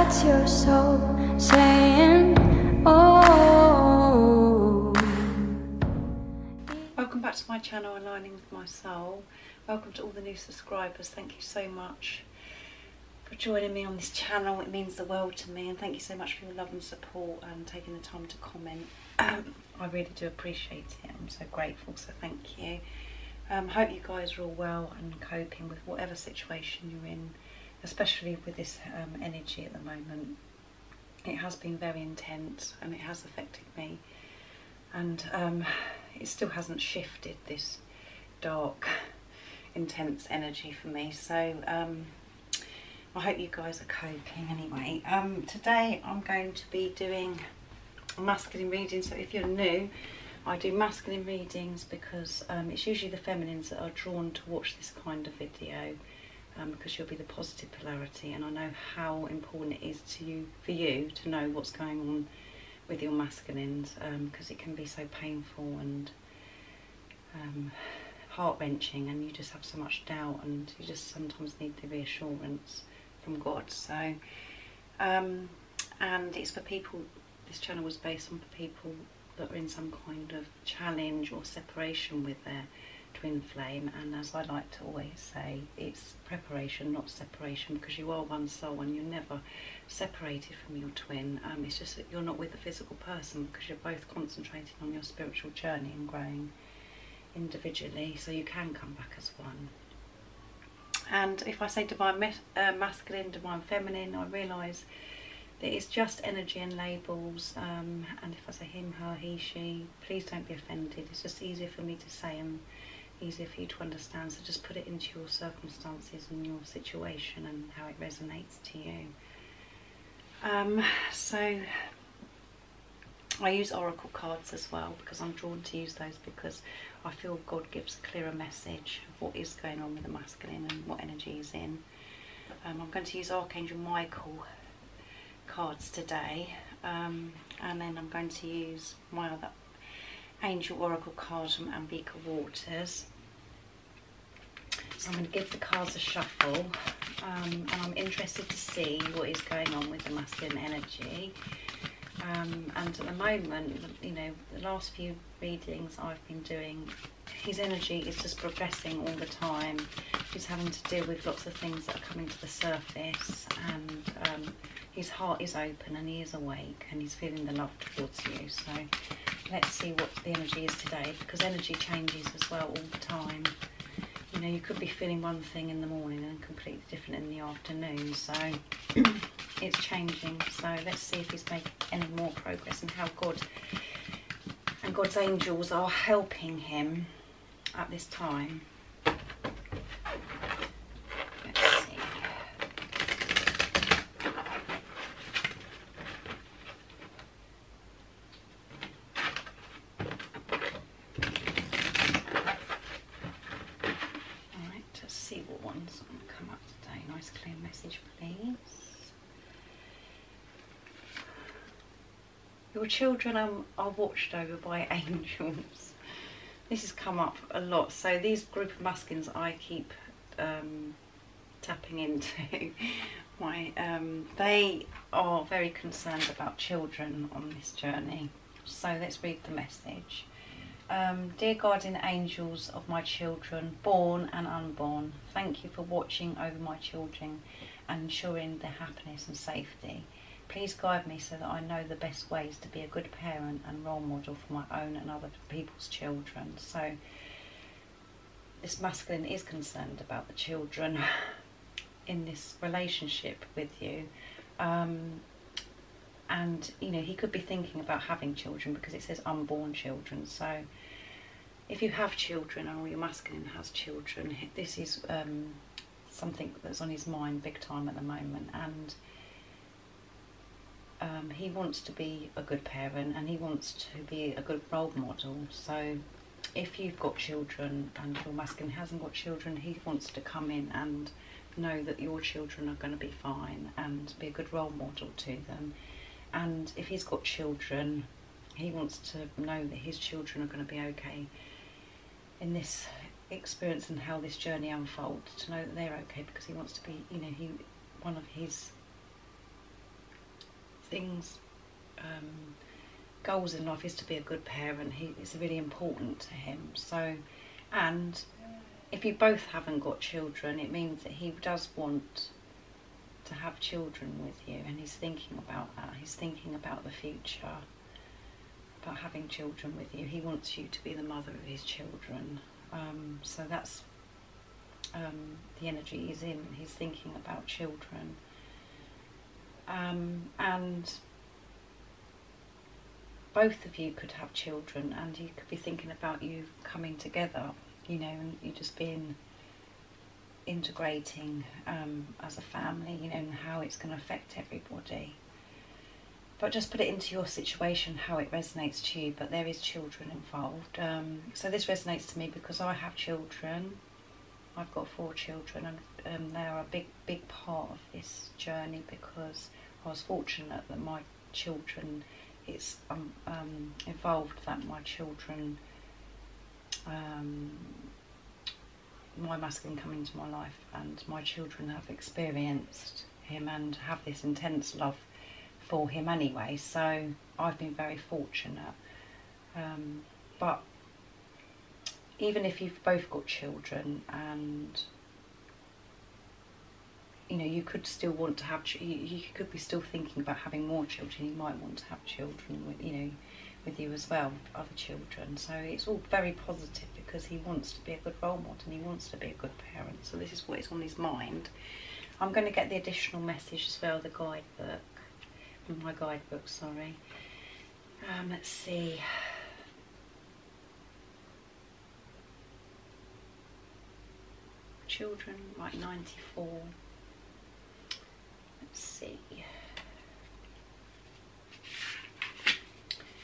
That's your soul saying, oh. Welcome back to my channel, Aligning with My Soul. Welcome to all the new subscribers. Thank you so much for joining me on this channel. It means the world to me, and thank you so much for your love and support and taking the time to comment. I really do appreciate it. I'm so grateful, so thank you. Hope you guys are all well and coping with whatever situation you're in, especially with this energy at the moment. It has been very intense and it has affected me, and it still hasn't shifted, this dark, intense energy for me. So I hope you guys are coping anyway. Today I'm going to be doing a masculine reading. So if you're new, I do masculine readings because it's usually the feminines that are drawn to watch this kind of video, because you'll be the positive polarity, and I know how important it is to you, for you, to know what's going on with your masculines, because it can be so painful and heart-wrenching, and you just have so much doubt, and you just sometimes need the reassurance from God. So and it's for people, this channel was based on for people that are in some kind of challenge or separation with their twin flame. And as I like to always say, it's preparation, not separation, because you are one soul and you're never separated from your twin. It's just that you're not with a physical person, because you're both concentrating on your spiritual journey and growing individually, so you can come back as one. And if I say divine masculine, divine feminine, I realise that it's just energy and labels, and if I say him, her, he, she, please don't be offended. It's just easier for me to say and easier for you to understand, so just put it into your circumstances and your situation and how it resonates to you. So I use oracle cards as well, because I'm drawn to use those, because I feel God gives a clearer message of what is going on with the masculine and what energy is in. I'm going to use Archangel Michael cards today, and then I'm going to use my other angel oracle card from Ambika Waters. So I'm going to give the cards a shuffle, and I'm interested to see what is going on with the masculine energy. And at the moment, you know, the last few readings I've been doing, his energy is just progressing all the time. He's having to deal with lots of things that are coming to the surface, and his heart is open and he is awake and he's feeling the love towards you. So let's see what the energy is today, because energy changes as well all the time. You know, you could be feeling one thing in the morning and completely different in the afternoon, so it's changing. So let's see if he's making any more progress, and how God and God's angels are helping him at this time. Let's see. Alright, let's see what one's going to come up today. Nice clear message, please. Your children are watched over by angels. This has come up a lot. So these group of masculines I keep tapping into, they are very concerned about children on this journey. So let's read the message. Dear guardian angels of my children, born and unborn, thank you for watching over my children and ensuring their happiness and safety. Please guide me so that I know the best ways to be a good parent and role model for my own and other people's children. So this masculine is concerned about the children in this relationship with you. And you know, he could be thinking about having children, because it says unborn children. So if you have children, or your masculine has children, this is something that's on his mind big time at the moment. And he wants to be a good parent and he wants to be a good role model. So if you've got children and your masculine hasn't got children, he wants to come in and know that your children are going to be fine and be a good role model to them. And if he's got children, he wants to know that his children are going to be okay in this experience and how this journey unfolds, to know that they're okay, because he wants to be, you know, one of his things, goals in life is to be a good parent. It's really important to him. So, and if you both haven't got children, it means that he does want to have children with you, and he's thinking about that. He's thinking about the future, about having children with you. He wants you to be the mother of his children. So that's the energy he's in. He's thinking about children. And both of you could have children, and he could be thinking about you coming together, you know, and you just being integrating as a family, you know, and how it's going to affect everybody. But just put it into your situation, how it resonates to you. But there is children involved. So this resonates to me because I have children. I've got 4 children, and they are a big part of this journey, because I was fortunate that my children, it's involved that my children, my masculine come into my life, and my children have experienced him and have this intense love for him anyway. So I've been very fortunate. But even if you've both got children, and you know, you could still want to have, you could be still thinking about having more children. You might want to have children with, you know, with you as well, other children. So it's all very positive, because he wants to be a good role model and he wants to be a good parent. So this is what is on his mind. I'm going to get the additional message as well, the guidebook, my guidebook, sorry. Let's see. Children, right, 94. Let's see.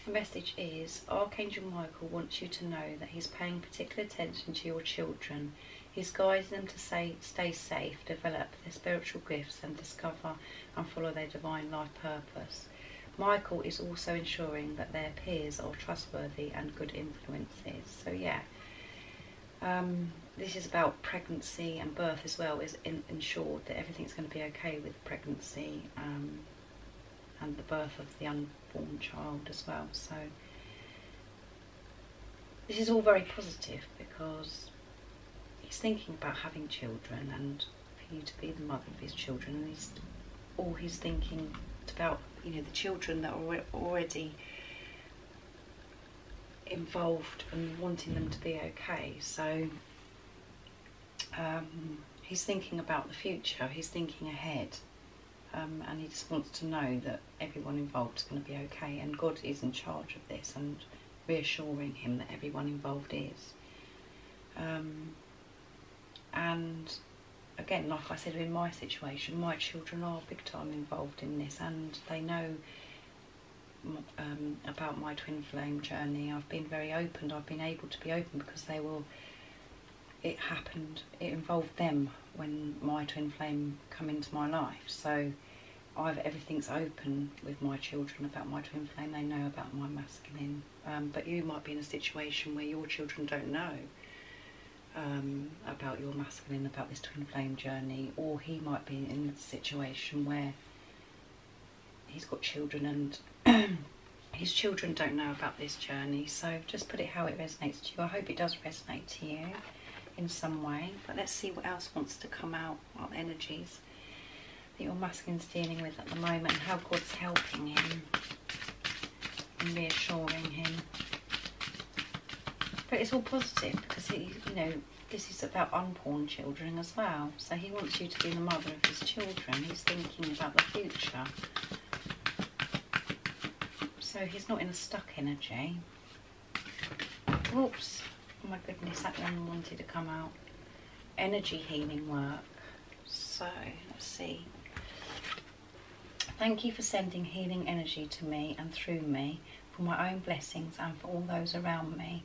The message is, Archangel Michael wants you to know that he's paying particular attention to your children. He's guiding them to stay safe, develop their spiritual gifts, and discover and follow their divine life purpose. Michael is also ensuring that their peers are trustworthy and good influences. So yeah, this is about pregnancy and birth as well, is ensured that everything's going to be okay with pregnancy and the birth of the unborn child as well. So this is all very positive, because he's thinking about having children and for you to be the mother of his children, and he's thinking about, you know, the children that are already involved and wanting them to be okay. So he's thinking about the future, he's thinking ahead, and he just wants to know that everyone involved is going to be okay, and God is in charge of this, and reassuring him that everyone involved is. And again, like I said, in my situation, my children are big time involved in this, and they know about my twin flame journey. I've been very open. I've been able to be open because it happened, it involved them when my twin flame come into my life. So everything's open with my children about my twin flame. They know about my masculine. But you might be in a situation where your children don't know about your masculine, about this twin flame journey, or he might be in a situation where he's got children and his children don't know about this journey. So just put it how it resonates to you. I hope it does resonate to you in some way. But let's see what else wants to come out, what energies that your masculine's dealing with at the moment, and how God's helping him and reassuring him. But it's all positive, because he, you know, this is about unborn children as well. So he wants you to be the mother of his children. He's thinking about the future. So he's not in a stuck energy. Whoops. Oh my goodness, that one wanted to come out. Energy healing work. So, let's see. Thank you for sending healing energy to me and through me, for my own blessings and for all those around me.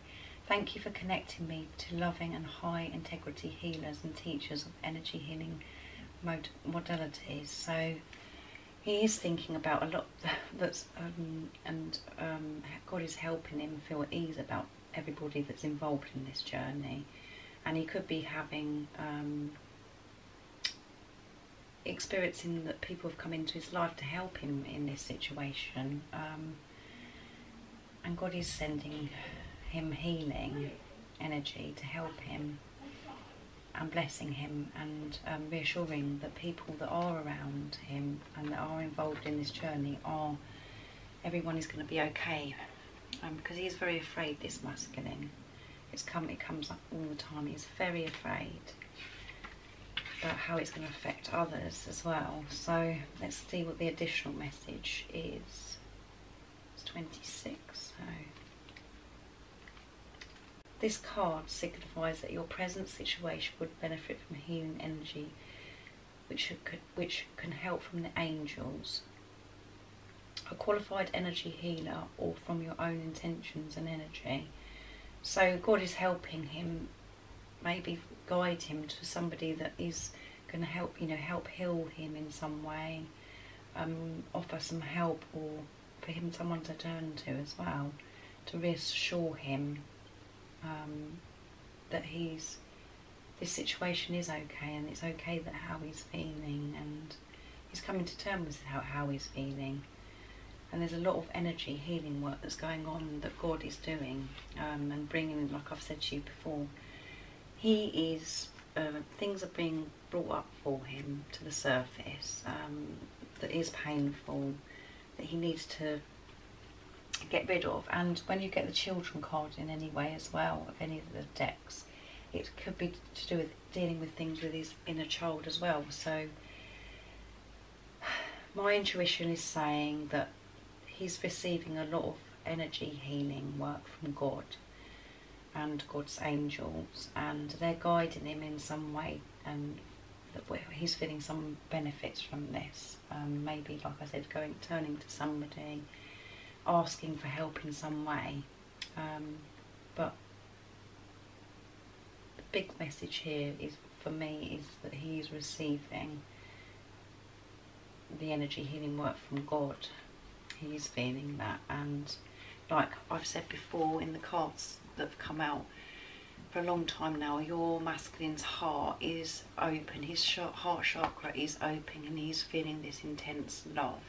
Thank you for connecting me to loving and high integrity healers and teachers of energy healing modalities. So he is thinking about a lot that's God is helping him feel at ease about everybody that's involved in this journey. And he could be having experiencing that people have come into his life to help him in this situation, and God is sending him healing energy to help him and blessing him, and reassuring that people that are around him and that are involved in this journey everyone is going to be okay, because he's very afraid, this masculine. It comes up all the time. He's very afraid about how it's going to affect others as well. So let's see what the additional message is. It's 26. So this card signifies that your present situation would benefit from healing energy, which can help from the angels, a qualified energy healer, or from your own intentions and energy. So God is helping him, maybe guide him to somebody that is going to help, help heal him in some way, offer some help, or for him someone to turn to as well, to reassure him that this situation is okay, and it's okay that how he's feeling, and he's coming to terms with how he's feeling. And there's a lot of energy healing work that's going on that God is doing, and bringing, like I've said to you before, things are being brought up for him to the surface that is painful, that he needs to get rid of. And when you get the children card in any way as well, of any of the decks, it could be to do with dealing with things with his inner child as well. So my intuition is saying that he's receiving a lot of energy healing work from God and God's angels, and they're guiding him in some way, and that he's feeling some benefits from this. Maybe, like I said, turning to somebody, asking for help in some way. But the big message here is, for me, is that he is receiving the energy healing work from God. He is feeling that, and like I've said before in the cards that have come out for a long time now, your masculine's heart is open, his heart chakra is open, and he's feeling this intense love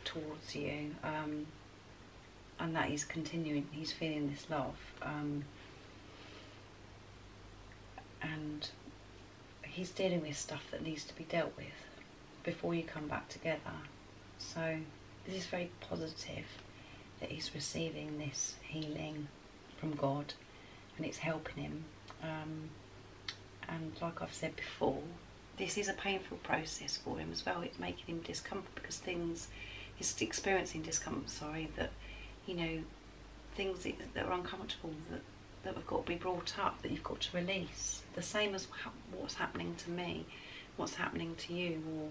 towards you, and that is continuing. He's feeling this love, and he's dealing with stuff that needs to be dealt with before you come back together. So this is very positive that he's receiving this healing from God, and it's helping him. And like I've said before, this is a painful process for him as well. It's making him discomfort, because he's experiencing discomfort, that, things that are uncomfortable, that have got to be brought up, that you've got to release. The same as what's happening to me, what's happening to you, or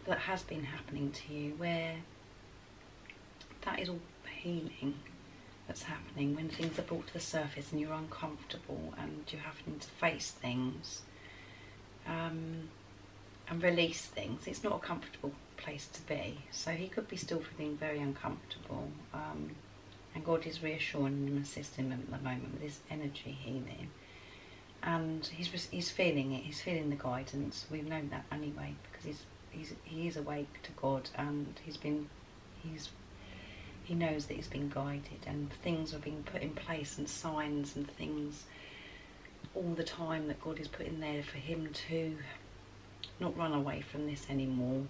that has been happening to you, where that is all healing that's happening when things are brought to the surface and you're uncomfortable and you're having to face things and release things. It's not a comfortable place to be, so he could be still feeling very uncomfortable, and God is reassuring and assisting him at the moment with his energy healing, and he's feeling it. He's feeling the guidance. We've known that anyway, because he is awake to God, and he knows that he's been guided, and things are being put in place, and signs and things all the time that God is putting there for him to not run away from this anymore,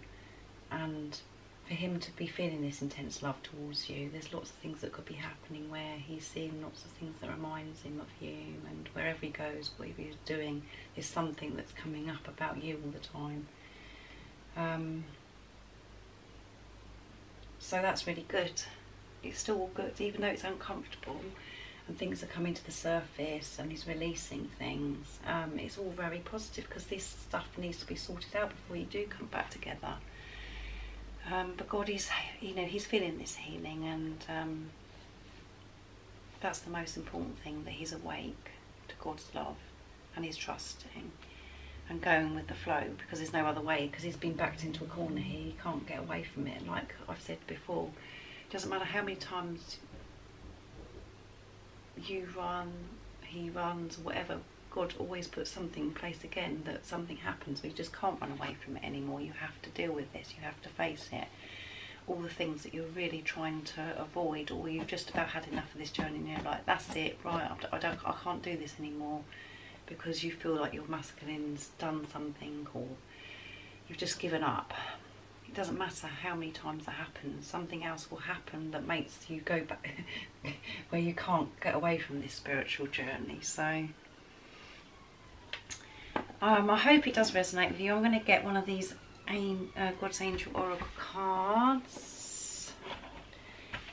and for him to be feeling this intense love towards you. There's lots of things that could be happening where he's seeing lots of things that reminds him of you, and wherever he goes, whatever he's doing, there's something that's coming up about you all the time. So that's really good. It's still all good, even though it's uncomfortable and things are coming to the surface and he's releasing things. It's all very positive, because this stuff needs to be sorted out before you do come back together. But God is, he's feeling this healing, and that's the most important thing, that he's awake to God's love, and he's trusting and going with the flow, because there's no other way, because he's been backed into a corner here. He can't get away from it. Like I've said before, it doesn't matter how many times you run, he runs, whatever, God always puts something in place again, that something happens. We just can't run away from it anymore. You have to deal with this. You have to face it. All the things that you're really trying to avoid, or you've just about had enough of this journey and you're like, that's it, right, I can't do this anymore, because you feel like your masculine's done something, or you've just given up. It doesn't matter how many times that happens, something else will happen that makes you go back where you can't get away from this spiritual journey. So I hope it does resonate with you. I'm going to get one of these God's Angel Oracle cards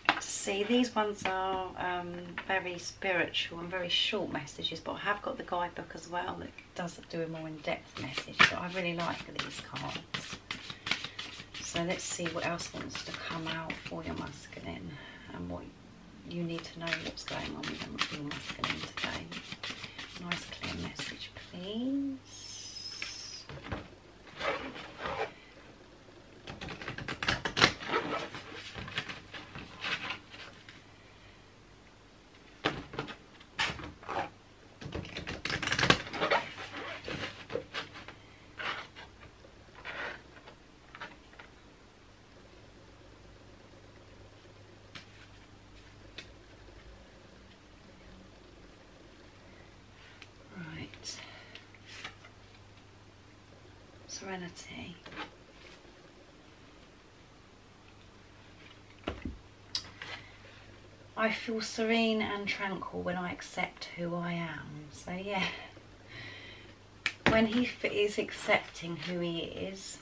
to see. These ones are very spiritual and very short messages, but I have got the guidebook as well that does do a more in-depth message, so I really like these cards. So let's see what else wants to come out for your masculine, and what you need to know what's going on with your masculine today. Nice clear message, please. Serenity. I feel serene and tranquil when I accept who I am. So yeah, when he is accepting who he is,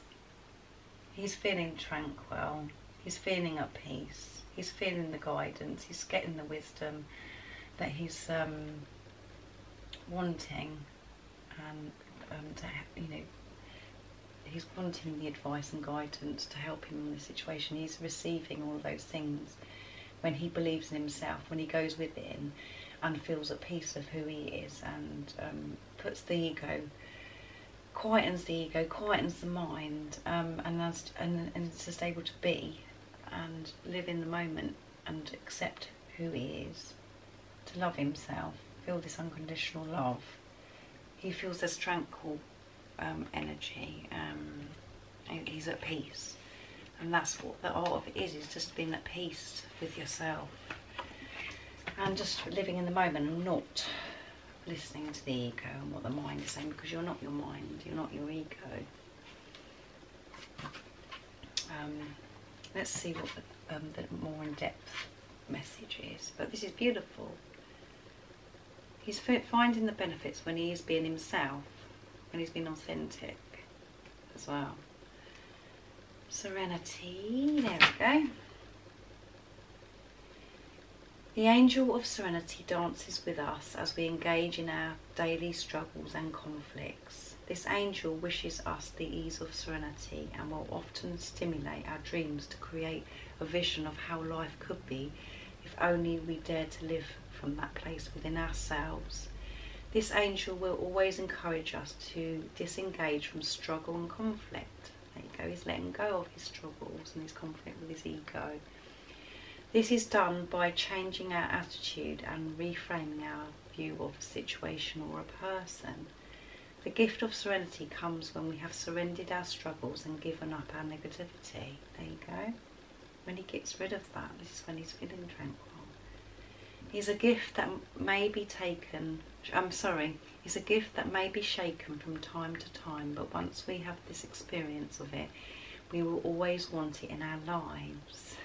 he's feeling tranquil, he's feeling at peace, he's feeling the guidance, he's getting the wisdom that he's wanting, and to, you know, he's wanting the advice and guidance to help him in the situation. He's receiving all of those things when he believes in himself, when he goes within and feels at peace of who he is, and puts the ego, quietens the ego, quietens the mind, and is just able to be and live in the moment and accept who he is, to love himself, feel this unconditional love. He feels this tranquil energy, he's at peace, and that's what the art of it is just being at peace with yourself and just living in the moment and not listening to the ego and what the mind is saying, because you're not your mind, you're not your ego. Let's see what the more in-depth message is, but this is beautiful. He's finding the benefits when he is being himself, when he's been authentic as well. Serenity, there we go. The angel of serenity dances with us as we engage in our daily struggles and conflicts. This angel wishes us the ease of serenity and will often stimulate our dreams to create a vision of how life could be if only we dare to live from that place within ourselves. This angel will always encourage us to disengage from struggle and conflict. There you go, he's letting go of his struggles and his conflict with his ego. This is done by changing our attitude and reframing our view of a situation or a person. The gift of serenity comes when we have surrendered our struggles and given up our negativity. There you go. When he gets rid of that, this is when he's feeling tranquil. He's a gift that may be taken, it's a gift that may be shaken from time to time, but once we have this experience of it, we will always want it in our lives.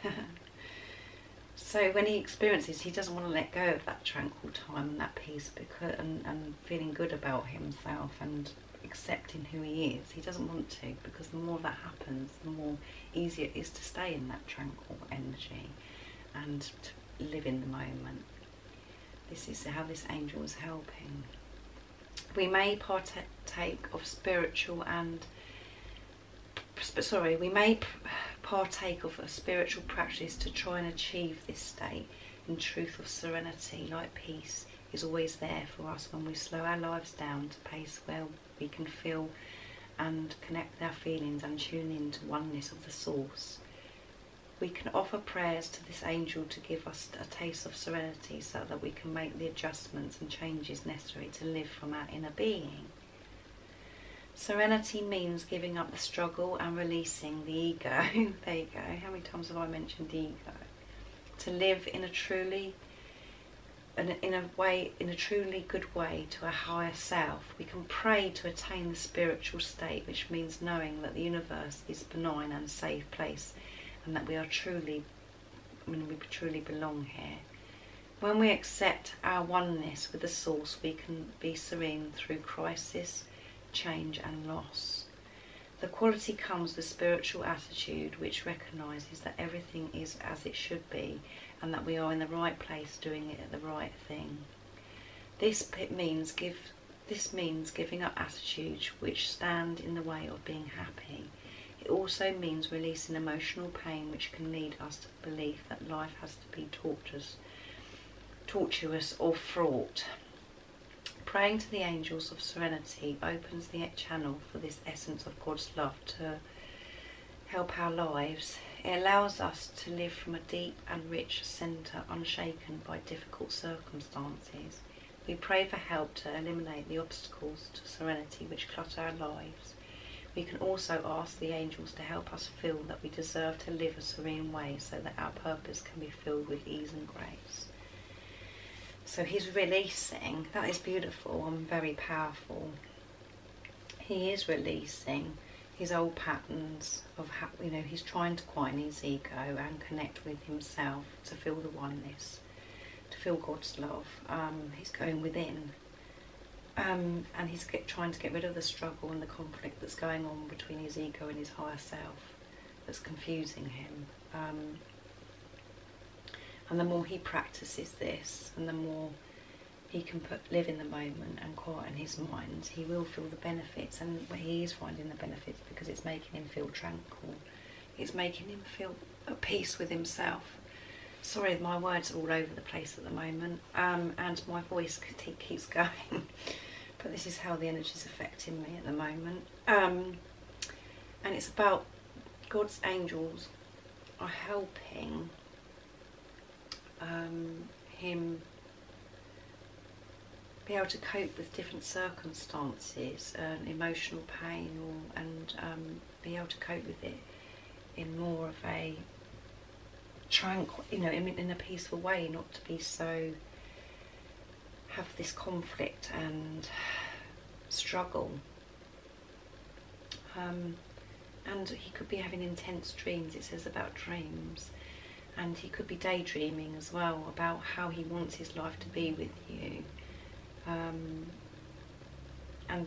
So when he experiences, he doesn't want to let go of that tranquil time and that peace, because, and feeling good about himself and accepting who he is. He doesn't want to, because the more that happens, the more easier it is to stay in that tranquil energy and to live in the moment. This is how this angel is helping. We may partake of spiritual a spiritual practice to try and achieve this state in truth of serenity. Like peace is always there for us when we slow our lives down to a pace where we can feel and connect with our feelings and tune in to oneness of the source. we can offer prayers to this angel to give us a taste of serenity so that we can make the adjustments and changes necessary to live from our inner being. Serenity means giving up the struggle and releasing the ego. There you go. How many times have I mentioned the ego? To live in a truly good way to a higher self. We can pray to attain the spiritual state, which means knowing that the universe is a benign and safe place, and that we truly belong here. When we accept our oneness with the source, we can be serene through crisis, change and loss. The quality comes with spiritual attitude, which recognises that everything is as it should be, and that we are in the right place doing it at the right thing. This means giving up attitudes which stand in the way of being happy. It also means releasing emotional pain, which can lead us to the belief that life has to be tortuous or fraught. Praying to the angels of serenity opens the channel for this essence of God's love to help our lives. It allows us to live from a deep and rich centre, unshaken by difficult circumstances. We pray for help to eliminate the obstacles to serenity which clutter our lives. We can also ask the angels to help us feel that we deserve to live a serene way so that our purpose can be filled with ease and grace. So he's releasing. That is beautiful and very powerful. He is releasing his old patterns of how, he's trying to quieten his ego and connect with himself to feel the oneness, to feel God's love. He's going within, and he's trying to get rid of the struggle and the conflict that's going on between his ego and his higher self that's confusing him. And the more he practices this, and the more he can live in the moment and quieten his mind, he will feel the benefits. And he is finding the benefits because it's making him feel tranquil. It's making him feel at peace with himself. Sorry, my words are all over the place at the moment, and my voice keeps going. But this is how the energy is affecting me at the moment. And it's about God's angels are helping him be able to cope with different circumstances and emotional pain, and be able to cope with it in more of a tranquil, in a peaceful way, not to be so, have this conflict and struggle. And he could be having intense dreams, it says about dreams. And he could be daydreaming as well about how he wants his life to be with you. And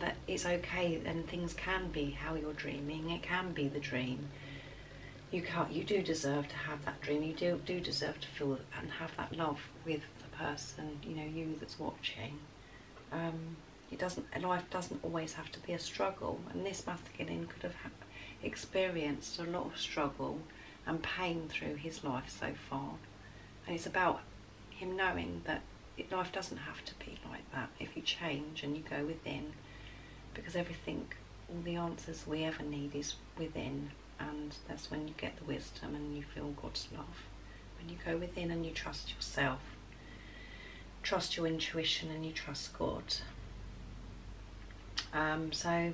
that it's okay, and things can be how you're dreaming. It can be the dream. You do deserve to have that dream. You do deserve to feel and have that love with the person, you that's watching. Life doesn't always have to be a struggle. And this masculine could have experienced a lot of struggle and pain through his life so far, and it's about him knowing that life doesn't have to be like that if you change and you go within, because all the answers we ever need is within, and that's when you get the wisdom and you feel God's love. When you go within and you trust yourself, trust your intuition, and you trust God. So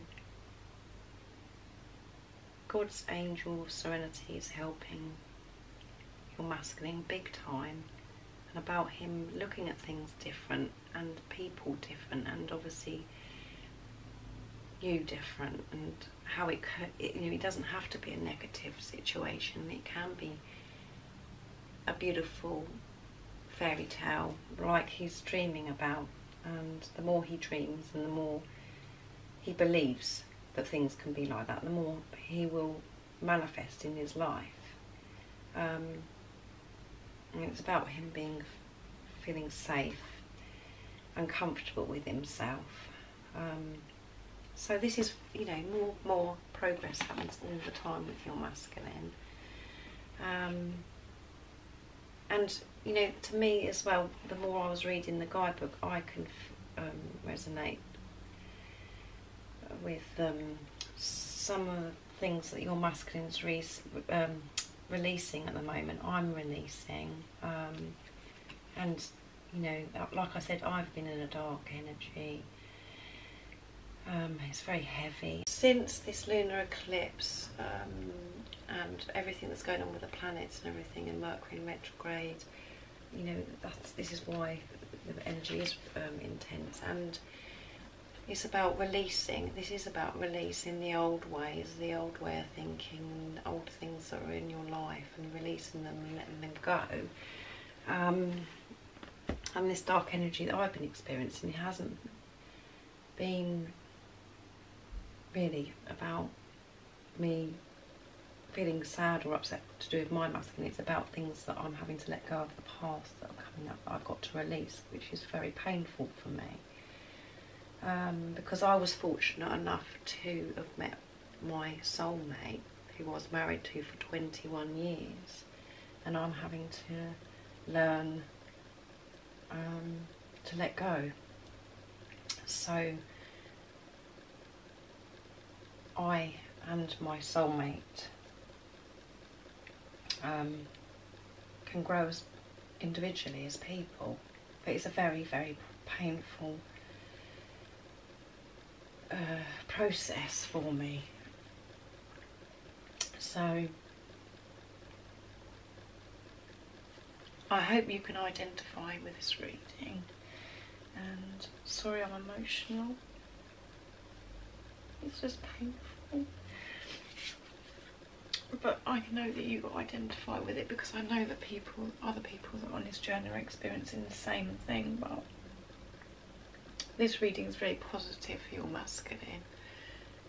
God's angel of serenity is helping your masculine big time, and about him looking at things different and people different, and obviously you different, and how it doesn't have to be a negative situation. It can be a beautiful fairy tale like he's dreaming about, and the more he dreams and the more he believes that things can be like that, the more he will manifest in his life. And it's about him feeling safe and comfortable with himself. So this is, more progress happens all the time with your masculine. And, to me as well, the more I was reading the guidebook, I can resonate with some of the things that your masculines releasing at the moment. I'm releasing, and you know, like I said, I've been in a dark energy. It's very heavy. Since this lunar eclipse and everything that's going on with the planets and everything, and Mercury in retrograde, you know, this is why the energy is intense, and it's about releasing. This is about releasing the old ways, the old way of thinking, old things that are in your life, and releasing them and letting them go. And this dark energy that I've been experiencing, it hasn't been really about me feeling sad or upset to do with my masculine. It's about things that I'm having to let go of, the past that are coming up, that I've got to release, which is very painful for me. Because I was fortunate enough to have met my soulmate, who I was married to for 21 years, and I'm having to learn to let go. So I and my soulmate can grow as individually as people, but it's a very, very painful process for me. So I hope you can identify with this reading, and sorry I'm emotional, it's just painful, but I know that you identify with it, because I know that other people that are on this journey are experiencing the same thing. But this reading is very positive for your masculine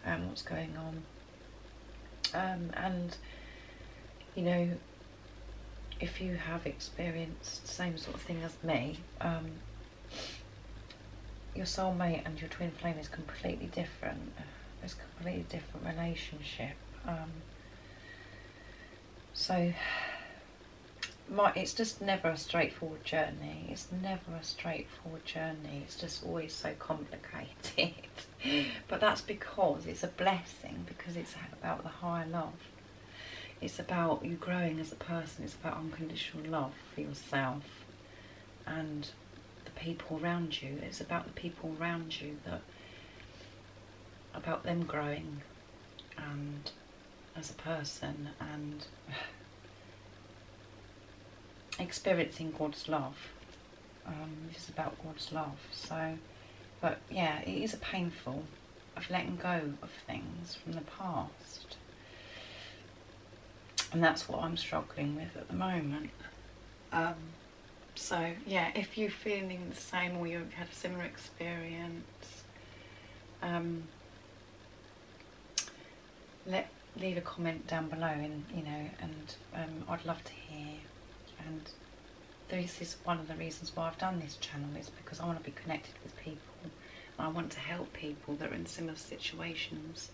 and what's going on, and you know, if you have experienced the same sort of thing as me, your soulmate and your twin flame is completely different. It's a completely different relationship. So it's just never a straightforward journey. It's never a straightforward journey. It's just always so complicated. But that's because it's a blessing, because it's about the higher love. It's about you growing as a person. It's about unconditional love for yourself and the people around you. It's about the people around you, about them growing and as a person, and experiencing God's love. It's about God's love. So, but yeah, it is a painful of letting go of things from the past. And that's what I'm struggling with at the moment. So yeah, if you're feeling the same, or you've had a similar experience, leave a comment down below, and I'd love to hear. And this is one of the reasons why I've done this channel, is because I want to be connected with people, and I want to help people that are in similar situations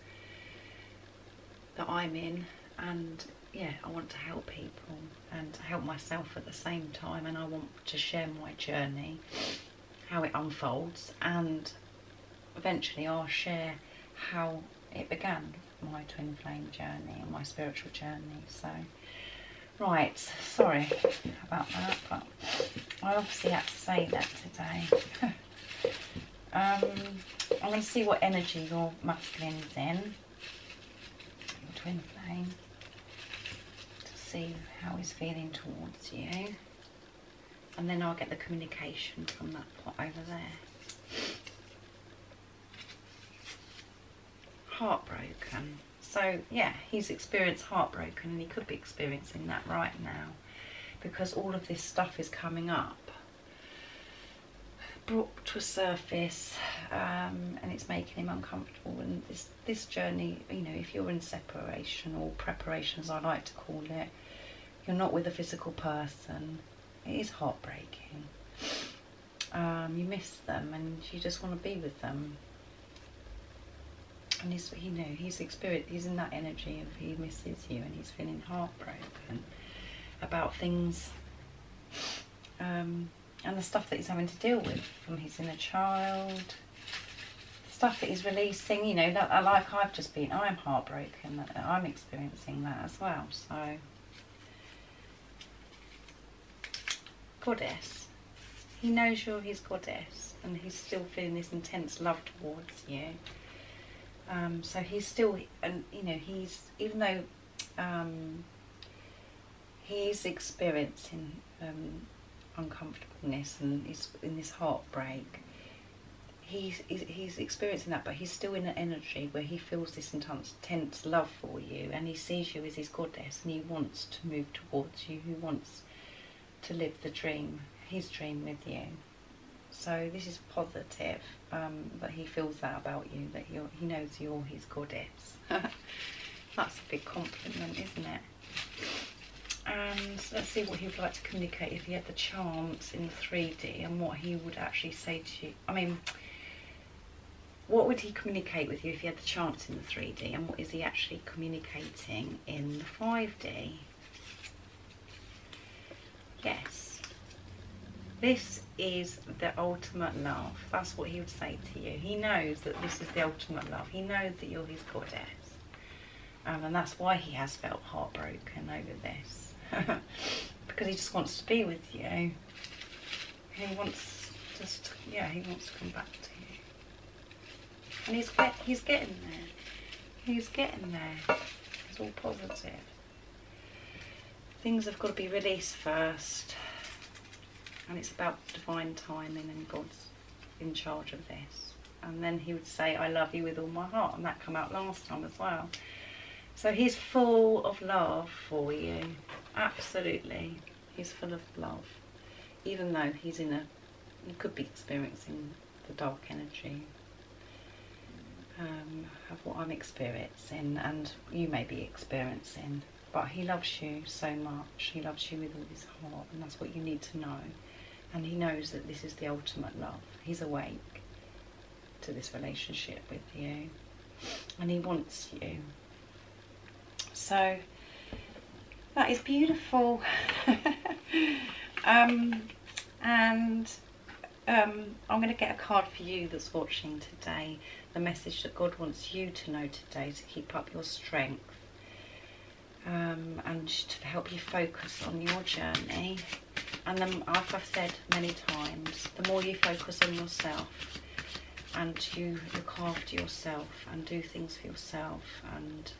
that I'm in. And yeah, I want to help people and to help myself at the same time, and I want to share my journey, how it unfolds, and eventually I'll share how it began, my twin flame journey and my spiritual journey. So right, sorry about that, but I obviously had to say that today. I'm going to see what energy your masculine's in, your twin flame, see how he's feeling towards you, and then I'll get the communication from that pot over there. Heartbroken. So yeah, he's experienced heartbroken, and he could be experiencing that right now, because all of this stuff is coming up, brought to a surface, and it's making him uncomfortable. And this journey, you know, if you're in separation or preparation, as I like to call it, you're not with a physical person, it is heartbreaking. You miss them and you just want to be with them. And he's in that energy of he misses you, and he's feeling heartbroken about things, and the stuff that he's having to deal with from his inner child, stuff that he's releasing, you know, that like I've just been, I'm heartbroken, I'm experiencing that as well. So goddess. He knows you're his goddess, and he's still feeling this intense love towards you. So he's still, and you know, he's, even though he's experiencing uncomfortableness and he's in this heartbreak, he's experiencing that, but he's still in an energy where he feels this intense love for you, and he sees you as his goddess, and he wants to move towards you. He wants to live the dream, his dream with you. So this is positive, that he feels that about you, that he knows you're his goddess. That's a big compliment, isn't it? And let's see what he would like to communicate if he had the chance in 3D, and what he would actually say to you. I mean, what would he communicate with you if he had the chance in the 3D, and what is he actually communicating in the 5D? Yes. This is the ultimate love. That's what he would say to you. He knows that this is the ultimate love. He knows that you're his goddess. And that's why he has felt heartbroken over this. Because he just wants to be with you. He wants he wants to come back to you. And he's getting there. He's getting there. It's all positive. Things have got to be released first. And it's about divine timing, and God's in charge of this. And then he would say, I love you with all my heart. And that came out last time as well. So he's full of love for you. Absolutely. He's full of love. Even though he could be experiencing the dark energy of what I'm experiencing, and you may be experiencing. But he loves you so much. He loves you with all his heart, and that's what you need to know. And he knows that this is the ultimate love. He's awake to this relationship with you, and he wants you. So that is beautiful. I'm going to get a card for you that's watching today. The message that God wants you to know today to keep up your strength, and to help you focus on your journey. And then, like I've said many times, the more you focus on yourself, and you look after yourself and do things for yourself, and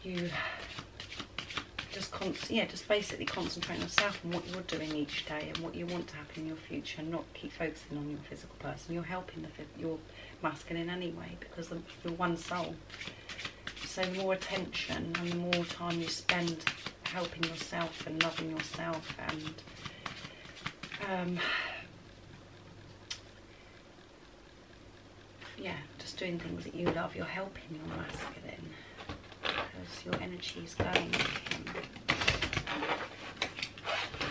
you just basically concentrate on yourself and what you're doing each day and what you want to happen in your future, and not keep focusing on your physical person. You're helping your masculine anyway, because you're one soul. So the more attention and the more time you spend helping yourself and loving yourself, and just doing things that you love, you're helping your masculine, because your energy is going with him.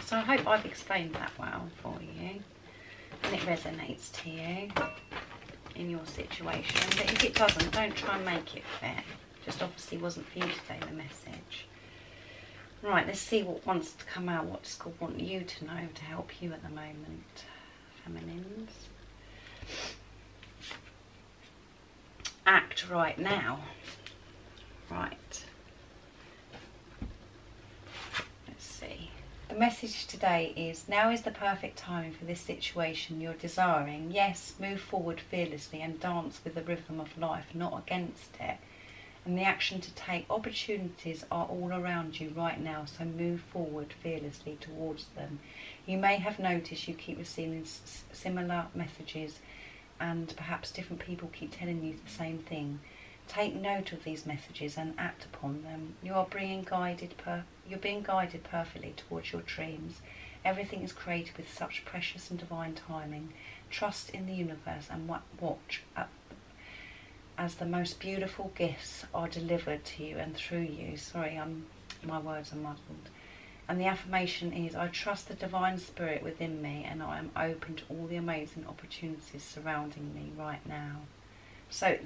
So I hope I've explained that well for you, and it resonates to you in your situation. But if it doesn't, don't try and make it fit. Just obviously wasn't for you today, the message. Right, let's see what wants to come out. What does God want you to know to help you at the moment, feminines? Act right now. Right. Let's see. The message today is, now is the perfect time for this situation you're desiring. Yes, move forward fearlessly and dance with the rhythm of life, not against it. And the action to take. Opportunities are all around you right now, so move forward fearlessly towards them. You may have noticed you keep receiving similar messages, and perhaps different people keep telling you the same thing. Take note of these messages and act upon them. You're being guided perfectly towards your dreams. Everything is created with such precious and divine timing. Trust in the universe and watch as the most beautiful gifts are delivered to you and through you. Sorry, my words are muddled. And the affirmation is, I trust the divine spirit within me, and I am open to all the amazing opportunities surrounding me right now. So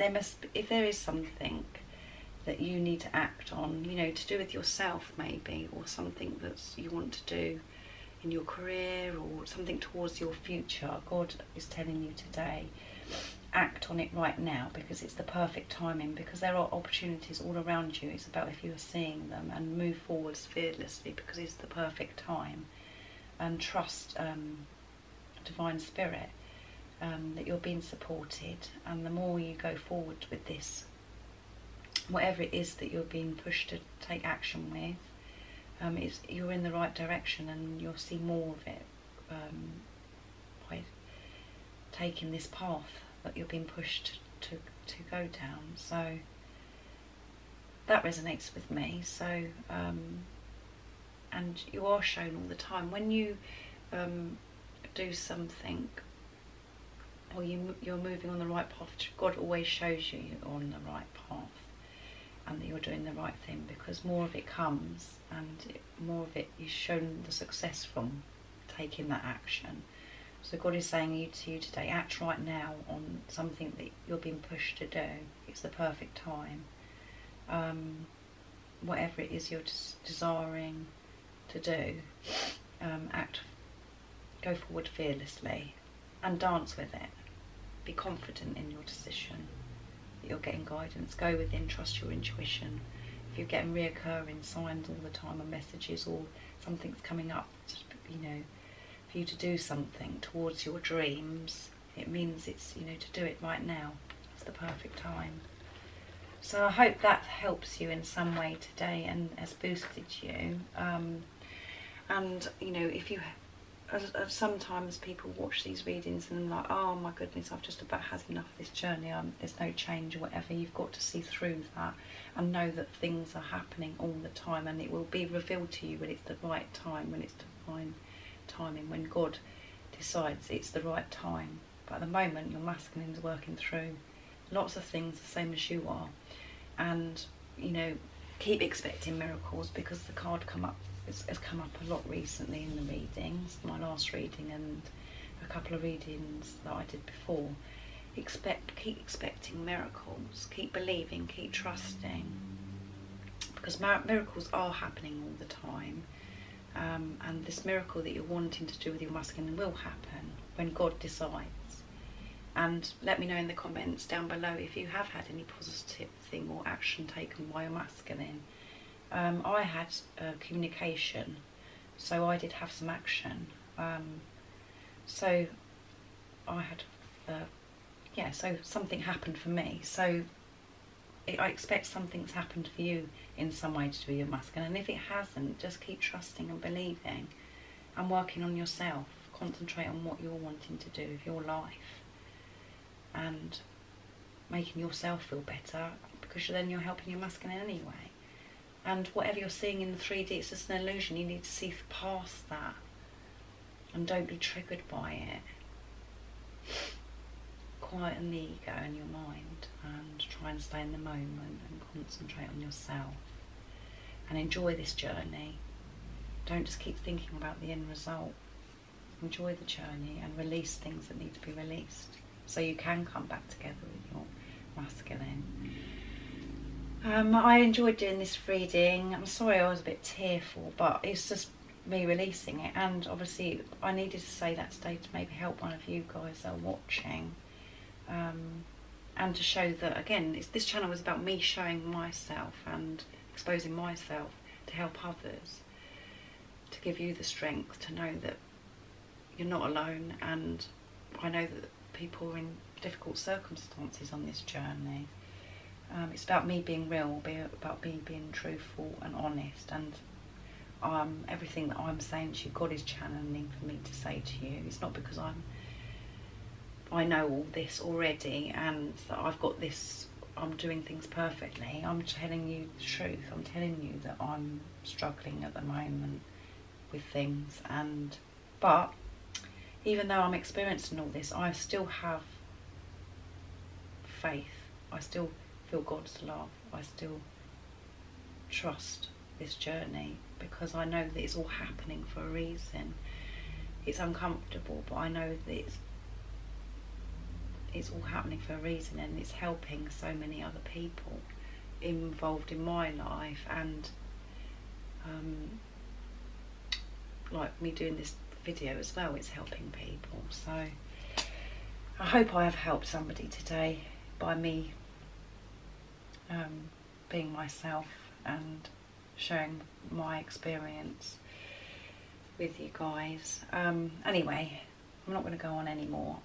if there is something that you need to act on, to do with yourself maybe, or something that you want to do in your career, or something towards your future, God is telling you today, act on it right now, because it's the perfect timing, because there are opportunities all around you. It's about if you are seeing them, and move forwards fearlessly, because it's the perfect time. and trust Divine Spirit, that you're being supported, and the more you go forward with this, whatever it is that you're being pushed to take action with, you're in the right direction, and you'll see more of it by taking this path that you're being pushed to go down. So that resonates with me. So and you are shown all the time when you do something, or you're moving on the right path. God always shows you you're on the right path and that you're doing the right thing, because more of it comes, and more of it is shown the success from taking that action. So God is saying to you today, act right now on something that you're being pushed to do. It's the perfect time. Whatever it is you're desiring to do, go forward fearlessly and dance with it. Be confident in your decision that you're getting guidance. Go within, trust your intuition. If you're getting reoccurring signs all the time, or messages, or something's coming up, you know, for you to do something towards your dreams, it means it's, you know, to do it right now. It's the perfect time. So I hope that helps you in some way today and has boosted you. And you know, if you sometimes people watch these readings and they're like, oh my goodness, I've just about had enough of this journey, there's no change or whatever. You've got to see through that and know that things are happening all the time, and it will be revealed to you when it's the right time, when it's divine timing, when God decides it's the right time. But at the moment, your masculine is working through lots of things the same as you are. And you know, keep expecting miracles, because the card has come up a lot recently in the readings, my last reading and a couple of readings that I did before. Keep expecting miracles, keep believing, keep trusting, because miracles are happening all the time. And this miracle that you're wanting to do with your masculine will happen when God decides. And let me know in the comments down below if you have had any positive thing or action taken by your masculine. I had communication, so I did have some action. So I had, yeah, so something happened for me. So I expect something's happened for you in some way to do your masculine. And if it hasn't, just keep trusting and believing and working on yourself. Concentrate on what you're wanting to do with your life and making yourself feel better, because then you're helping your masculine anyway. And whatever you're seeing in the 3D, it's just an illusion. You need to see past that and don't be triggered by it. Quieten the ego in your mind and try and stay in the moment and concentrate on yourself and enjoy this journey. Don't just keep thinking about the end result. Enjoy the journey and release things that need to be released, so you can come back together with your masculine. I enjoyed doing this reading. I'm sorry I was a bit tearful, but it's just me releasing it. And obviously I needed to say that today to maybe help one of you guys that are watching. And to show that, again, this channel is about me showing myself and exposing myself to help others, to give you the strength to know that you're not alone. And I know that people are in difficult circumstances on this journey. It's about me being real, about me being truthful and honest, and everything that I'm saying to you, God is channeling for me to say to you. It's not because I know all this already and that I've got this, I'm doing things perfectly. I'm telling you the truth. I'm telling you that I'm struggling at the moment with things, but even though I'm experiencing all this, I still have faith. I still feel God's love. I still trust this journey, because I know that it's all happening for a reason. It's uncomfortable, but I know that it's all happening for a reason, and it's helping so many other people involved in my life. And like me doing this video as well, it's helping people. So I hope I have helped somebody today by me being myself and sharing my experience. with you guys. Anyway, I'm not going to go on anymore.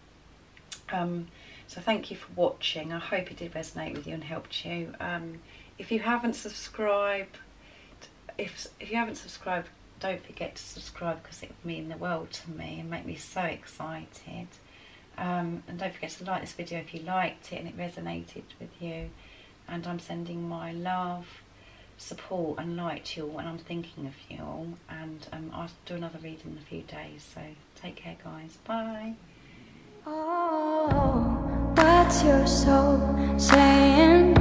So thank you for watching. I hope it did resonate with you and helped you. If you haven't subscribed, if you haven't subscribed, don't forget to subscribe, because it would mean the world to me and make me so excited. And don't forget to like this video if you liked it and it resonated with you. And I'm sending my love, support and light to you all, and I'm thinking of you all. And I'll do another reading in a few days. So take care, guys. Bye. Oh, what's your soul saying?